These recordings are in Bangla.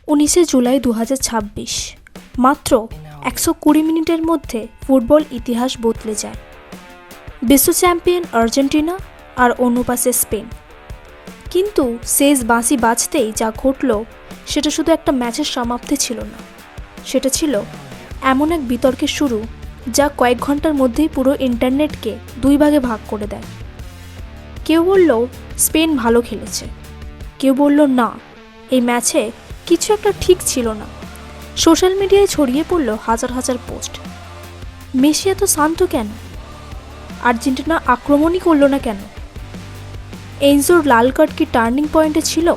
19 জুলাই 2026 মাত্র 120 মিনিটের মধ্যে ফুটবল ইতিহাস বদলে যায়। বিশ্ব চ্যাম্পিয়ন আর্জেন্টিনা আর অন্য পাশে স্পেন। কিন্তু শেষ বাঁশি বাজতেই যা ঘটল সেটা শুধু একটা ম্যাচের সমাপ্তি ছিল না, সেটা ছিল এমন এক বিতর্কের শুরু যা কয়েক ঘন্টার মধ্যেই পুরো ইন্টারনেটকে দুই ভাগে ভাগ করে দেয়। কেউ বলল স্পেন ভালো খেলেছে, কেউ বলল না, এই ম্যাচে কিছু একটা ঠিক ছিল না। সোশ্যাল মিডিয়ায় ছড়িয়ে পড়ল হাজার হাজার পোস্ট। মেসি এত শান্ত কেন? আর্জেন্টিনা আক্রমণই করল না কেন? এনজোর লাল কার্ড কি টার্নিং পয়েন্টে ছিল?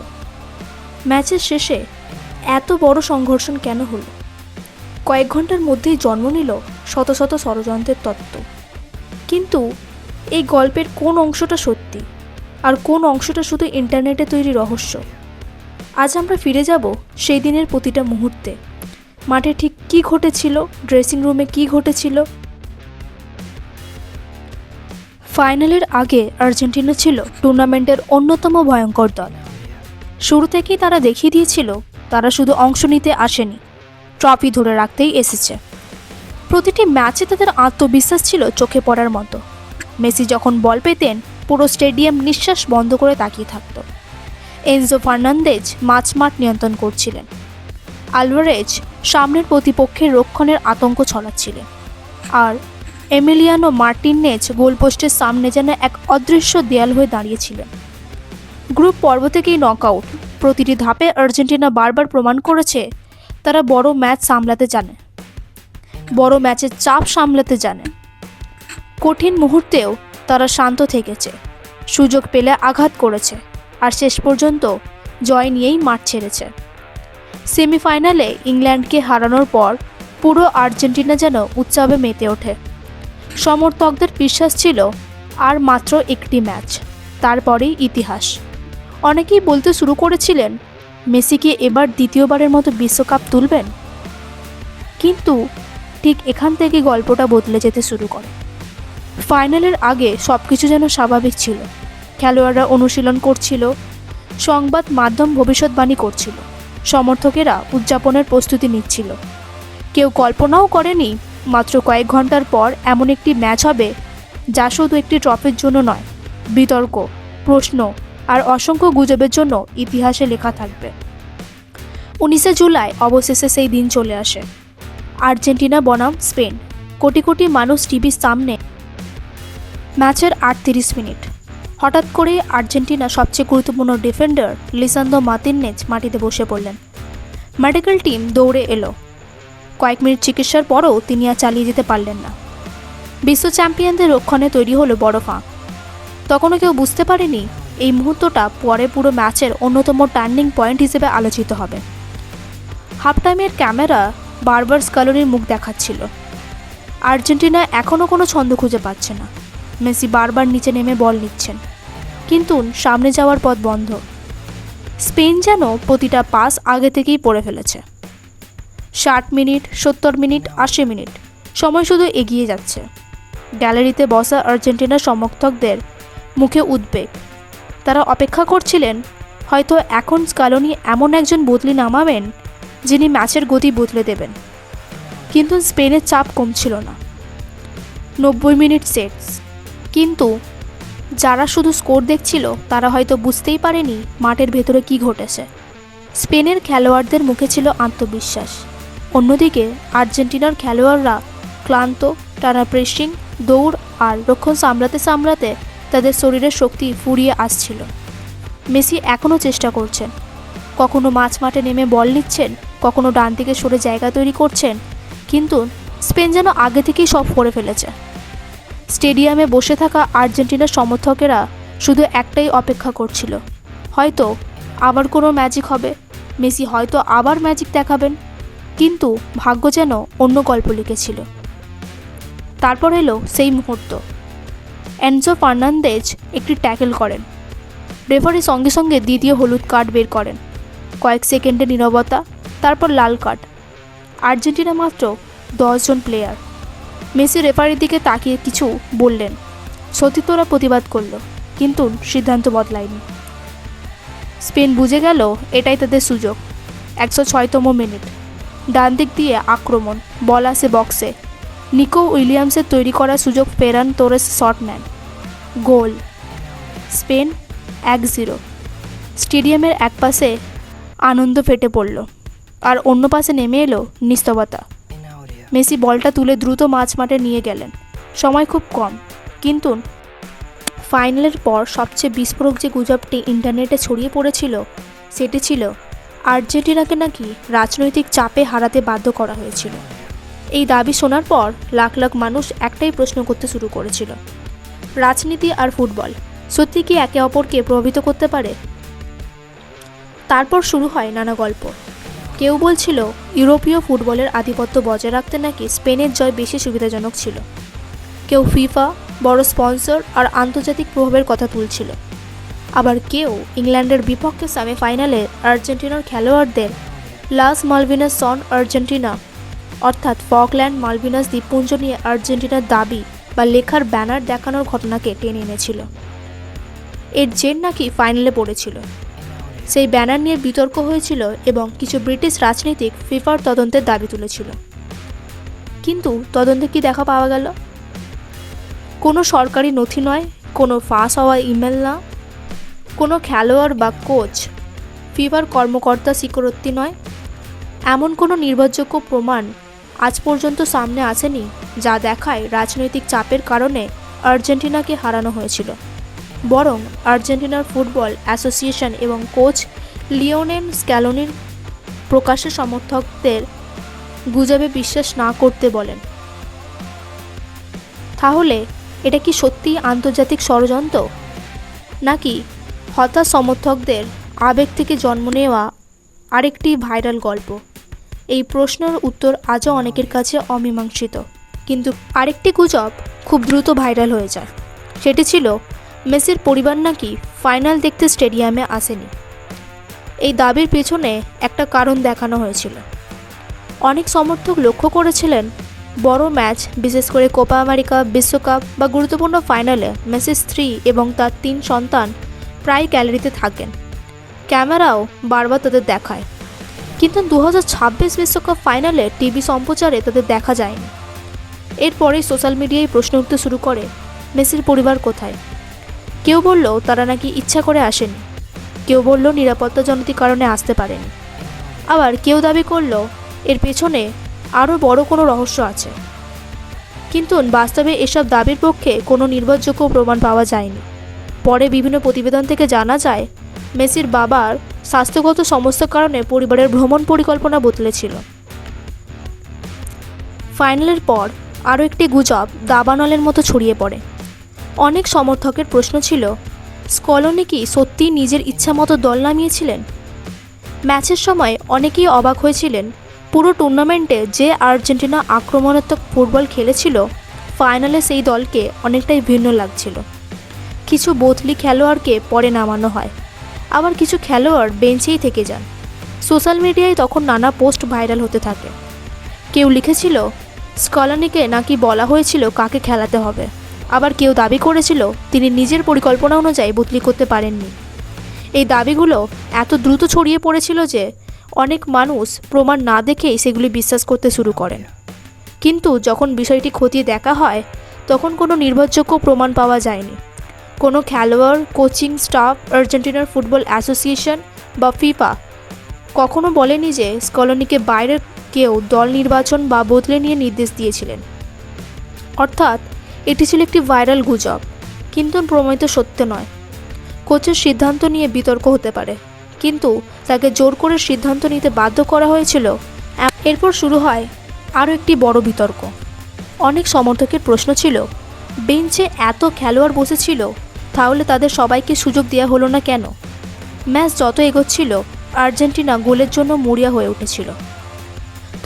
ম্যাচের শেষে এত বড় সংঘর্ষণ কেন হলো? কয়েক ঘন্টার মধ্যেই জন্ম নিল শত শত ষড়যন্ত্রের তত্ত্ব। কিন্তু এই গল্পের কোন অংশটা সত্যি আর কোন অংশটা শুধু ইন্টারনেটে তৈরি রহস্য? আজ আমরা ফিরে যাব সেই দিনের প্রতিটা মুহূর্তে। মাঠে ঠিক কী ঘটেছিল, ড্রেসিং রুমে কী ঘটেছিল। ফাইনালের আগে আর্জেন্টিনা ছিল টুর্নামেন্টের অন্যতম ভয়ঙ্কর দল। শুরু থেকেই তারা দেখিয়ে দিয়েছিল তারা শুধু অংশ নিতে আসেনি, ট্রফি ধরে রাখতেই এসেছে। প্রতিটি ম্যাচে তাদের আত্মবিশ্বাস ছিল চোখে পড়ার মতো। মেসি যখন বল পেতেন পুরো স্টেডিয়াম নিঃশ্বাস বন্ধ করে তাকিয়ে থাকত। এনজো ফার্নান্দেজ মাঠ নিয়ন্ত্রণ করছিলেন, আলভারেজ সামনের প্রতিপক্ষের রক্ষণের আতঙ্ক ছড়াচ্ছিলেন, আর এমিলিয়ানো মার্টিনেজ গোলপোস্টের সামনে যেন এক অদৃশ্য দেয়াল হয়ে দাঁড়িয়েছিলেন। গ্রুপ পর্ব থেকেই নকআউট, প্রতিটি ধাপে আর্জেন্টিনা বারবার প্রমাণ করেছে তারা বড় ম্যাচ সামলাতে জানে, বড় ম্যাচের চাপ সামলাতে জানে। কঠিন মুহূর্তেও তারা শান্ত থেকেছে, সুযোগ পেলে আঘাত করেছে, আর শেষ পর্যন্ত জয় নিয়েই মাঠ ছেড়েছে। সেমিফাইনালে ইংল্যান্ডকে হারানোর পর পুরো আর্জেন্টিনা যেন উৎসবে মেতে ওঠে। সমর্থকদের বিশ্বাস ছিল আর মাত্র একটি ম্যাচ, তারপরেই ইতিহাস। অনেকেই বলতে শুরু করেছিলেন মেসি কি এবার দ্বিতীয়বারের মতো বিশ্বকাপ তুলবেন? কিন্তু ঠিক এখান থেকে গল্পটা বদলে যেতে শুরু করে। ফাইনালের আগে সব কিছু যেন স্বাভাবিক ছিল। খেলোয়াড়রা অনুশীলন করছিল, সংবাদ মাধ্যম ভবিষ্যৎবাণী করছিল, সমর্থকেরা উদযাপনের প্রস্তুতি নিচ্ছিল। কেউ কল্পনাও করেনি মাত্র কয়েক ঘন্টার পর এমন একটি ম্যাচ হবে যা শুধু একটি ট্রফির জন্য নয়, বিতর্ক, প্রশ্ন আর অসংখ্য গুজবের জন্য ইতিহাসে লেখা থাকবে। 19 জুলাই অবশেষে সেই দিন চলে আসে। আর্জেন্টিনা বনাম স্পেন। কোটি কোটি মানুষ টিভির সামনে। ম্যাচের 38 মিনিট। হঠাৎ করে আর্জেন্টিনা সবচেয়ে গুরুত্বপূর্ণ ডিফেন্ডার লিসান্দ্রো মার্টিনেজ মাটিতে বসে পড়লেন। মেডিকেল টিম দৌড়ে এলো। কয়েক মিনিট চিকিৎসার পরও তিনি আর চালিয়ে যেতে পারলেন না। বিশ্ব চ্যাম্পিয়নদের রক্ষণে তৈরি হলো বড় ফাঁক। তখনও কেউ বুঝতে পারেনি এই মুহূর্তটা পরে পুরো ম্যাচের অন্যতম টার্নিং পয়েন্ট হিসেবে আলোচিত হবে। হাফ টাইমের ক্যামেরা বারবার স্কালোনির মুখ দেখাচ্ছিল। আর্জেন্টিনা এখনও কোনো ছন্দ খুঁজে পাচ্ছে না। মেসি বারবার নিচে নেমে বল নিচ্ছেন, কিন্তু সামনে যাওয়ার পথ বন্ধ। স্পেন যেন প্রতিটা পাস আগে থেকেই পড়ে ফেলেছে। 60 মিনিট, 70 মিনিট, 80 মিনিট, সময় শুধু এগিয়ে যাচ্ছে। গ্যালারিতে বসা আর্জেন্টিনার সমর্থকদের মুখে উদ্বেগ। তারা অপেক্ষা করছিলেন হয়তো এখন স্কালোনি এমন একজন বদলি নামাবেন যিনি ম্যাচের গতি বদলে দেবেন। কিন্তু স্পেনের চাপ কমছিল না। 90 মিনিট শেষ, কিন্তু যারা শুধু স্কোর দেখছিল তারা হয়তো বুঝতেই পারেনি মাঠের ভেতরে কি ঘটেছে। স্পেনের খেলোয়াড়দের মুখে ছিল আত্মবিশ্বাস, অন্যদিকে আর্জেন্টিনার খেলোয়াড়রা ক্লান্ত, টানা প্রেসিং, দৌড় আর রক্ষণ সামলাতে সামলাতে তাদের শরীরের শক্তি ফুরিয়ে আসছিল। মেসি এখনও চেষ্টা করছেন, কখনো মাঠে নেমে বল নিচ্ছেন, কখনো ডান দিকে সরে জায়গা তৈরি করছেন, কিন্তু স্পেন যেন আগে থেকেই সব করে ফেলেছে। স্টেডিয়ামে বসে থাকা আর্জেন্টিনার সমর্থকেরা শুধু একটাই অপেক্ষা করছিল, হয়তো আবার কোনো ম্যাজিক হবে, মেসি হয়তো আবার ম্যাজিক দেখাবেন। কিন্তু ভাগ্য যেন অন্য গল্প লিখেছিল। তারপর এলো সেই মুহূর্ত। এনজো ফার্নান্দেজ একটি ট্যাকেল করেন। রেফারি সঙ্গে সঙ্গে দ্বিতীয় হলুদ কার্ড বের করেন। কয়েক সেকেন্ডের নীরবতা, তারপর লাল কার্ড। আর্জেন্টিনা মাত্র 10 জন প্লেয়ার। মেসি রেফারির দিকে তাকিয়ে কিছু বললেন। সতীর্থরা প্রতিবাদ করল, কিন্তু সিদ্ধান্ত বদলায়নি। স্পেন বুঝে গেল এটাই তাদের সুযোগ। 106তম মিনিট, ডান দিক দিয়ে আক্রমণ, বল আসে বক্সে, নিকো উইলিয়ামসের তৈরি করা সুযোগ ফেরান তোরেস শট নেন, গোল। স্পেন 1-0। স্টেডিয়ামের এক পাশে আনন্দ ফেটে পড়ল, আর অন্য পাশে নেমে এলো নিস্তবতা। মেসি বলটা তুলে দ্রুত মাঠে নিয়ে গেলেন। সময় খুব কম, কিন্তু ফাইনালের পর সবচেয়ে বিস্ফোরক যে গুজবটি ইন্টারনেটে ছড়িয়ে পড়েছিল সেটি ছিল আর্জেন্টিনাকে নাকি রাজনৈতিক চাপে হারাতে বাধ্য করা হয়েছিল। এই দাবি শোনার পর লাখ লাখ মানুষ একটাই প্রশ্ন করতে শুরু করেছিল, রাজনীতি আর ফুটবল সত্যি কি একে অপরকে প্রভাবিত করতে পারে? তারপর শুরু হয় নানা গল্প। কেউ বলছিল ইউরোপীয় ফুটবলের আধিপত্য বজায় রাখতে নাকি স্পেনের জয় বেশি সুবিধাজনক ছিল। কেউ ফিফা, বড় স্পন্সর আর আন্তর্জাতিক প্রভাবের কথা তুলছিল। আবার কেউ ইংল্যান্ডের বিপক্ষে সেমিফাইনালে আর্জেন্টিনার খেলোয়াড়দের লাস মালভিনাস সন আর্জেন্টিনা অর্থাৎ ফকল্যান্ড মালভিনাস দ্বীপপুঞ্জ নিয়ে আর্জেন্টিনার দাবি বা লেখার ব্যানার দেখানোর ঘটনাকে টেনে এনেছিল। এর জের নাকি ফাইনালে পড়েছিল। সেই ব্যানার নিয়ে বিতর্ক হয়েছিল এবং কিছু ব্রিটিশ রাজনীতিক ফিফার তদন্তের দাবি তুলেছিল। কিন্তু তদন্তে কি দেখা পাওয়া গেল? কোনো সরকারি নথি নয়, কোনো ফাঁস হওয়া ইমেল না, কোনো খেলোয়াড় বা কোচ ফিফার কর্মকর্তা স্বীকারোক্তি নয়, এমন কোনো নির্ভরযোগ্য প্রমাণ আজ পর্যন্ত সামনে আসেনি যা দেখায় রাজনৈতিক চাপের কারণে আর্জেন্টিনাকে হারানো হয়েছিল। বরং আর্জেন্টিনার ফুটবল অ্যাসোসিয়েশন এবং কোচ লিওনেল স্ক্যালোনির প্রকাশ্যে সমর্থকদের গুজবে বিশ্বাস না করতে বলেন। তাহলে এটা কি সত্যিই আন্তর্জাতিক ষড়যন্ত্র, নাকি হতাশ সমর্থকদের আবেগ থেকে জন্ম নেওয়া আরেকটি ভাইরাল গল্প? এই প্রশ্নের উত্তর আজও অনেকের কাছে অমীমাংসিত। কিন্তু আরেকটি গুজব খুব দ্রুত ভাইরাল হয়ে যায়। সেটি ছিল মেসির পরিবার নাকি ফাইনাল দেখতে স্টেডিয়ামে আসেনি। এই দাবির পেছনে একটা কারণ দেখানো হয়েছিল। অনেক সমর্থক লক্ষ্য করেছিলেন বড় ম্যাচ, বিশেষ করে কোপা আমেরিকা, বিশ্বকাপ বা গুরুত্বপূর্ণ ফাইনালে মেসির স্ত্রী এবং তার 3 সন্তান প্রায় গ্যালারিতে থাকেন। ক্যামেরাও বারবার তাদের দেখায়, কিন্তু 2026 বিশ্বকাপ ফাইনালে টিভি সম্প্রচারে তাদের দেখা যায়নি। এরপরেই সোশ্যাল মিডিয়ায় প্রশ্ন উঠতে শুরু করে, মেসির পরিবার কোথায়? কেউ বলল তারা নাকি ইচ্ছা করে আসেনি, কেউ বলল নিরাপত্তাজনিত কারণে আসতে পারেনি, আবার কেউ দাবি করল এর পেছনে আরও বড় কোনো রহস্য আছে। কিন্তু বাস্তবে এসব দাবির পক্ষে কোনো নির্ভরযোগ্য প্রমাণ পাওয়া যায়নি। পরে বিভিন্ন প্রতিবেদন থেকে জানা যায় মেসির বাবার স্বাস্থ্যগত সমস্যার কারণে পরিবারের ভ্রমণ পরিকল্পনা বদলেছিল। ফাইনালের পর আরও একটি গুজব দাবানলের মতো ছড়িয়ে পড়ে। অনেক সমর্থকের প্রশ্ন ছিল, স্কলোনি কি সত্যিই নিজের ইচ্ছা মতো দল নামিয়েছিলেন? ম্যাচের সময় অনেকেই অবাক হয়েছিলেন, পুরো টুর্নামেন্টে যে আর্জেন্টিনা আক্রমণাত্মক ফুটবল খেলেছিল, ফাইনালে সেই দলকে অনেকটাই ভিন্ন লাগছিল। কিছু বদলি খেলোয়াড়কে পরে নামানো হয়, আবার কিছু খেলোয়াড় বেঞ্চেই থেকে যান। সোশ্যাল মিডিয়ায় তখন নানা পোস্ট ভাইরাল হতে থাকে। কেউ লিখেছিল স্কলোনিকে নাকি বলা হয়েছিল কাকে খেলাতে হবে, আবার কেউ দাবি করেছিল তিনি নিজের পরিকল্পনা অনুযায়ী বদলি করতে পারেননি। এই দাবিগুলো এত দ্রুত ছড়িয়ে পড়েছিল যে অনেক মানুষ প্রমাণ না দেখেই সেগুলি বিশ্বাস করতে শুরু করেন। কিন্তু যখন বিষয়টি খতিয়ে দেখা হয় তখন কোনো নির্ভরযোগ্য প্রমাণ পাওয়া যায়নি। কোনো খেলোয়াড়, কোচিং স্টাফ, আর্জেন্টিনার ফুটবল অ্যাসোসিয়েশন বা ফিফা কখনো বলেনি যে স্কলোনিকে বাইরের কেউ দল নির্বাচন বা বদলে নিয়ে নির্দেশ দিয়েছিলেন। অর্থাৎ এটি ছিল একটি ভাইরাল গুজব, কিন্তু প্রমাণিত সত্য নয়। কোচের সিদ্ধান্ত নিয়ে বিতর্ক হতে পারে, কিন্তু তাকে জোর করে সিদ্ধান্ত নিতে বাধ্য করা হয়েছিল। এরপর শুরু হয় আরও একটি বড় বিতর্ক। অনেক সমর্থকের প্রশ্ন ছিল, বেঞ্চে এত খেলোয়াড় বসেছিল, তাহলে তাদের সবাইকে সুযোগ দেওয়া হলো না কেন? ম্যাচ যত এগোচ্ছিল আর্জেন্টিনা গোলের জন্য মরিয়া হয়ে উঠেছিল।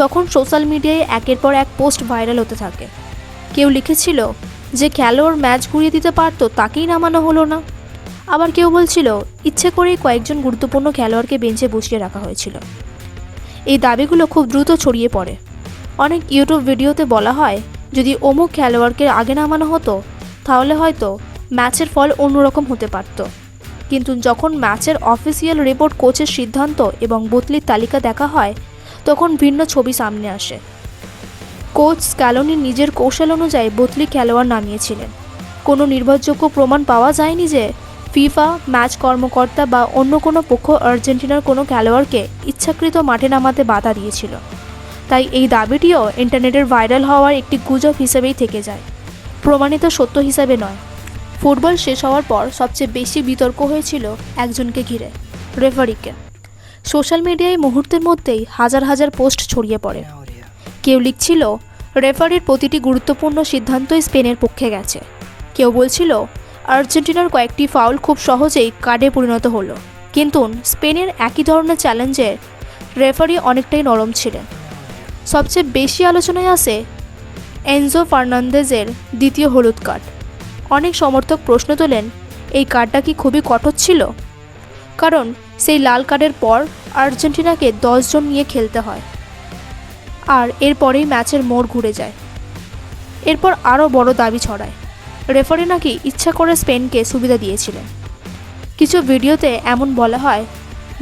তখন সোশ্যাল মিডিয়ায় একের পর এক পোস্ট ভাইরাল হতে থাকে। কেউ লিখেছিল যে খেলোয়াড় ম্যাচ ঘুরিয়ে দিতে পারত তাকেই নামানো হলো না, আবার কেউ বলছিল ইচ্ছে করেই কয়েকজন গুরুত্বপূর্ণ খেলোয়াড়কে বেঞ্চে বসিয়ে রাখা হয়েছিল। এই দাবিগুলো খুব দ্রুত ছড়িয়ে পড়ে। অনেক ইউটিউব ভিডিওতে বলা হয় যদি অমুক খেলোয়াড়কে আগে নামানো হতো তাহলে হয়তো ম্যাচের ফল অন্যরকম হতে পারত। কিন্তু যখন ম্যাচের অফিসিয়াল রিপোর্ট, কোচের সিদ্ধান্ত এবং বদলির তালিকা দেখা হয়, তখন ভিন্ন ছবি সামনে আসে। কোচ স্ক্যালোনি নিজের কৌশল অনুযায়ী বদলি খেলোয়াড় নামিয়েছিলেন। কোনো নির্ভরযোগ্য প্রমাণ পাওয়া যায়নি যে ফিফা, ম্যাচ কর্মকর্তা বা অন্য কোনো পক্ষ আর্জেন্টিনার কোনো খেলোয়াড়কে ইচ্ছাকৃত মাঠে নামাতে বাধা দিয়েছিল। তাই এই দাবিটিও ইন্টারনেটের ভাইরাল হওয়ার একটি গুজব হিসেবেই থেকে যায়, প্রমাণিত সত্য হিসাবে নয়। ফুটবল শেষ হওয়ার পর সবচেয়ে বেশি বিতর্ক হয়েছিল একজনকে ঘিরে, রেফারিকে। সোশ্যাল মিডিয়ায় মুহূর্তের মধ্যেই হাজার হাজার পোস্ট ছড়িয়ে পড়ে। কেউ লিখছিল রেফারির প্রতিটি গুরুত্বপূর্ণ সিদ্ধান্তই স্পেনের পক্ষে গেছে। কেউ বলছিল আর্জেন্টিনার কয়েকটি ফাউল খুব সহজেই কার্ডে পরিণত হলো, কিন্তু স্পেনের একই ধরনের চ্যালেঞ্জে রেফারি অনেকটাই নরম ছিলেন। সবচেয়ে বেশি আলোচনায় আসে এনজো ফার্নান্দেজের দ্বিতীয় হলুদ কার্ড। অনেক সমর্থক প্রশ্ন তোলেন, এই কার্ডটা কি খুবই কঠোর ছিল? কারণ সেই লাল কার্ডের পর আর্জেন্টিনাকে 10 জন নিয়ে খেলতে হয়, আর এরপরেই ম্যাচের মোড় ঘুরে যায়। এরপর আরও বড় দাবি ছড়ায়, রেফারি নাকি ইচ্ছা করে স্পেনকে সুবিধা দিয়েছিলেন। কিছু ভিডিওতে এমন বলা হয়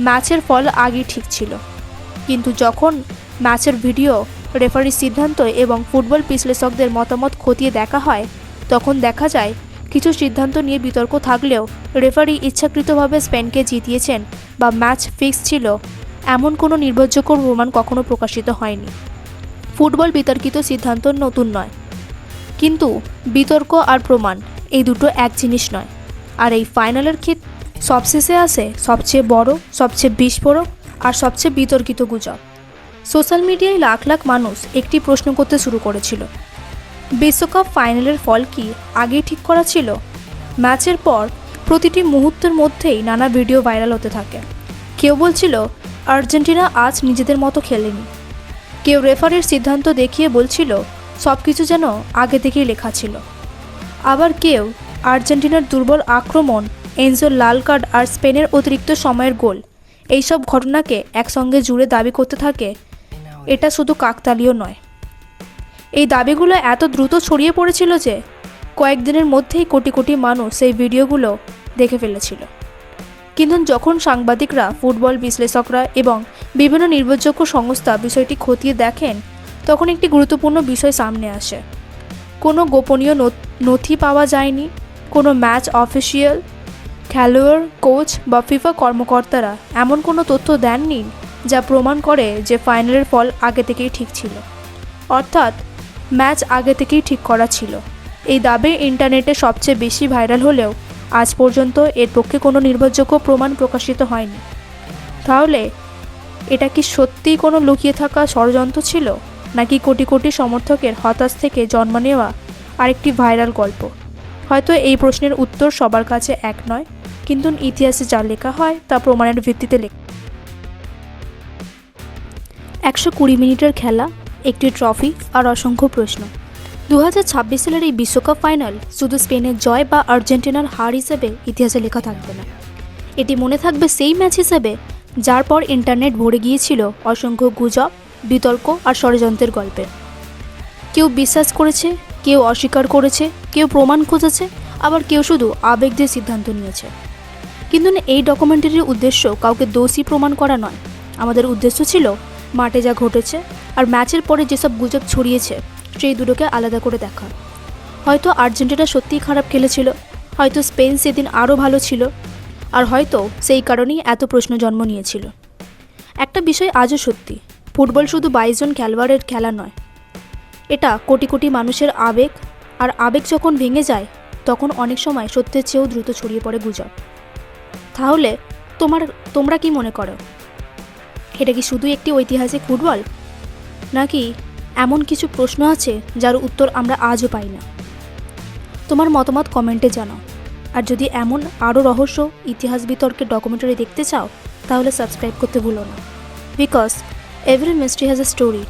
ম্যাচের ফল আগেই ঠিক ছিল, কিন্তু যখন ম্যাচের ভিডিও, রেফারির সিদ্ধান্ত এবং ফুটবল বিশ্লেষকদের মতামত খতিয়ে দেখা হয়, তখন দেখা যায় কিছু সিদ্ধান্ত নিয়ে বিতর্ক থাকলেও রেফারি ইচ্ছাকৃতভাবে স্পেনকে জিতিয়েছেন বা ম্যাচ ফিক্স ছিল এমন কোনো নির্ভরযোগ্য প্রমাণ কখনো প্রকাশিত হয়নি। ফুটবল বিতর্কিত সিদ্ধান্ত নতুন নয়, কিন্তু বিতর্ক আর প্রমাণ এই দুটো এক জিনিস নয়। আর এই ফাইনালের ক্ষেত্রে সবশেষে আসে সবচেয়ে বড়, সবচেয়ে বিস্ফোরক আর সবচেয়ে বিতর্কিত গুজব। সোশ্যাল মিডিয়ায় লাখ লাখ মানুষ একটি প্রশ্ন করতে শুরু করেছিল, বিশ্বকাপ ফাইনালের ফল কি আগেই ঠিক করা ছিল? ম্যাচের পর প্রতিটি মুহূর্তের মধ্যেই নানা ভিডিও ভাইরাল হতে থাকে। কেউ বলছিল আর্জেন্টিনা আজ নিজেদের মতো খেলেনি। কেউ রেফারির সিদ্ধান্ত দেখিয়ে বলছিল সব কিছু যেন আগে থেকেই লেখা ছিল। আবার কেউ আর্জেন্টিনার দুর্বল আক্রমণ, এনজোর লাল কার্ড আর স্পেনের অতিরিক্ত সময়ের গোল, এইসব ঘটনাকে একসঙ্গে জুড়ে দাবি করতে থাকে এটা শুধু কাকতালীয় নয়। এই দাবিগুলো এত দ্রুত ছড়িয়ে পড়েছিল যে কয়েকদিনের মধ্যেই কোটি কোটি মানুষ সেই ভিডিওগুলো দেখে ফেলেছিল। কিন্তু যখন সাংবাদিকরা, ফুটবল বিশ্লেষকরা এবং বিভিন্ন নির্ভরযোগ্য সংস্থা বিষয়টি খতিয়ে দেখেন, তখন একটি গুরুত্বপূর্ণ বিষয় সামনে আসে। কোনো গোপনীয় নথি পাওয়া যায়নি, কোনো ম্যাচ অফিসিয়াল, খেলোয়াড়, কোচ বা ফিফা কর্মকর্তারা এমন কোনো তথ্য দেননি যা প্রমাণ করে যে ফাইনালের ফল আগে থেকেই ঠিক ছিল, অর্থাৎ ম্যাচ আগে থেকেই ঠিক করা ছিল। এই দাবি ইন্টারনেটে সবচেয়ে বেশি ভাইরাল হলেও আজ পর্যন্ত এর পক্ষে কোনো নির্ভরযোগ্য প্রমাণ প্রকাশিত হয়নি। তাহলে এটা কি সত্যিই কোনো লুকিয়ে থাকা ষড়যন্ত্র ছিল, নাকি কোটি কোটি সমর্থকের হতাশ থেকে জন্ম নেওয়া আরেকটি ভাইরাল গল্প? হয়তো এই প্রশ্নের উত্তর সবার কাছে এক নয়, কিন্তু ইতিহাসে যা লেখা হয় তা প্রমাণের ভিত্তিতে লেখা। 120 মিনিটের খেলা, একটি ট্রফি আর অসংখ্য প্রশ্ন। 2026 সালের এই বিশ্বকাপ ফাইনাল শুধু স্পেনের জয় বা আর্জেন্টিনার হার হিসেবে ইতিহাসে লেখা থাকবে না, এটি মনে থাকবে সেই ম্যাচ হিসেবে যার পর ইন্টারনেট ভরে গিয়েছিল অসংখ্য গুজব, বিতর্ক আর ষড়যন্ত্রের গল্পে। কেউ বিশ্বাস করেছে, কেউ অস্বীকার করেছে, কেউ প্রমাণ খুঁজেছে, আবার কেউ শুধু আবেগ দিয়ে সিদ্ধান্ত নিয়েছে। কিন্তু এই ডকুমেন্টারির উদ্দেশ্য কাউকে দোষী প্রমাণ করা নয়। আমাদের উদ্দেশ্য ছিল মাঠে যা ঘটেছে আর ম্যাচের পরে যেসব গুজব ছড়িয়েছে সেই দুটোকে আলাদা করে দেখা। হয়তো আর্জেন্টিনা সত্যিই খারাপ খেলেছিল, হয়তো স্পেন সেদিন আরও ভালো ছিল, আর হয়তো সেই কারণেই এত প্রশ্ন জন্ম নিয়েছিল। একটা বিষয় আজও সত্যি, ফুটবল শুধু 22 জন খেলোয়াড়ের খেলা নয়, এটা কোটি কোটি মানুষের আবেগ, আর আবেগ যখন ভেঙে যায় তখন অনেক সময় সত্যের চেয়েও দ্রুত ছড়িয়ে পড়ে গুজব। তাহলে তোমরা কি মনে করো, এটা কি শুধু একটি ঐতিহাসিক ফুটবল, নাকি এমন কিছু প্রশ্ন আছে যার উত্তর আমরা আজও পাই না? তোমার মতামত কমেন্টে জানাও। আর যদি এমন আরও রহস্য, ইতিহাস বিতর্কের ডকুমেন্টারি দেখতে চাও তাহলে সাবস্ক্রাইব করতে ভুলো না, because every mystery has a story.